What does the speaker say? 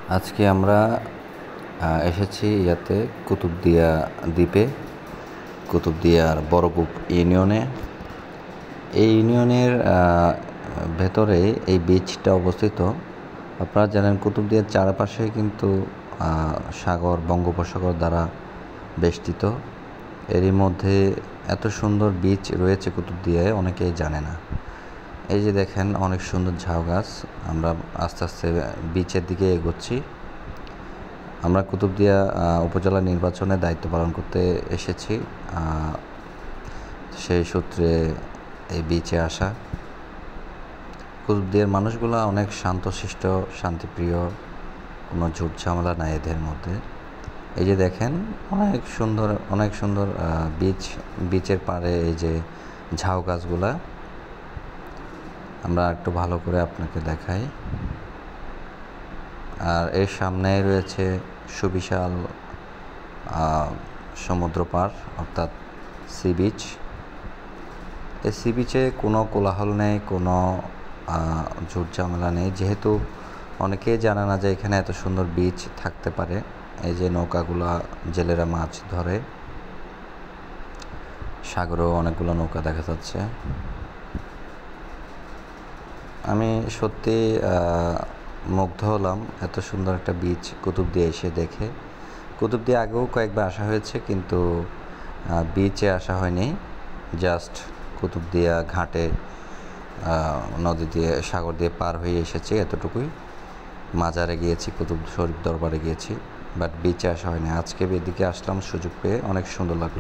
আজকে আমরা এসেছি ইয়াতে কুতুবদিয়া দ্বীপে, কুতুবদিয়ার বড়কূপ ইউনিয়নে। এই ইউনিয়নের ভেতরে এই বিচটা অবস্থিত। আপনারা জানেন কুতুবদিয়ার চারপাশে কিন্তু সাগর, বঙ্গোপসাগর দ্বারা বেষ্টিত। এরই মধ্যে এত সুন্দর বিচ রয়েছে কুতুবদিয়ায়, অনেকেই জানে না। এই যে দেখেন, অনেক সুন্দর ঝাউ গাছ। আমরা আস্তে আস্তে বিচের দিকে এগোচ্ছি। আমরা কুতুবদিয়া উপজেলা নির্বাচনে দায়িত্ব পালন করতে এসেছি, সেই সূত্রে এই বিচে আসা। কুতুবদিয়ার মানুষগুলো অনেক শান্তশিষ্ট, শান্তিপ্রিয়, কোনো ঝুট ঝামেলা নাই এদের মধ্যে। এই যে দেখেন, অনেক সুন্দর বিচের পাড়ে এই যে ঝাউ গাছগুলা। আমরা একটু ভালো করে আপনাকে দেখাই। আর এর সামনে রয়েছে সুবিশাল সমুদ্র পাড়, অর্থাৎ সি বিচ। এই সি বিচে কোনো কোলাহল নেই, কোনো ঝুট ঝামেলা নেই, যেহেতু অনেকেই জানে না যে এখানে এত সুন্দর বিচ থাকতে পারে। এই যে নৌকাগুলা, জেলেরা মাছ ধরে। সাগরেও অনেকগুলো নৌকা দেখা যাচ্ছে। আমি সত্যি মুগ্ধ হলাম এত সুন্দর একটা বিচ কুতুবদিয়া এসে দেখে। কুতুবদিয়া আগেও কয়েকবার আসা হয়েছে, কিন্তু বিচে আসা হয়নি। জাস্ট কুতুবদিয়া ঘাটে নদী দিয়ে, সাগর দিয়ে পার হয়ে এসেছি, এতটুকুই। মাজারে গিয়েছি, কুতুব শরীফ দরবারে গিয়েছি, বাট বিচে আসা হয়নি। আজকে এদিকে আসলাম সুযোগ পেয়ে, অনেক সুন্দর লাগলো।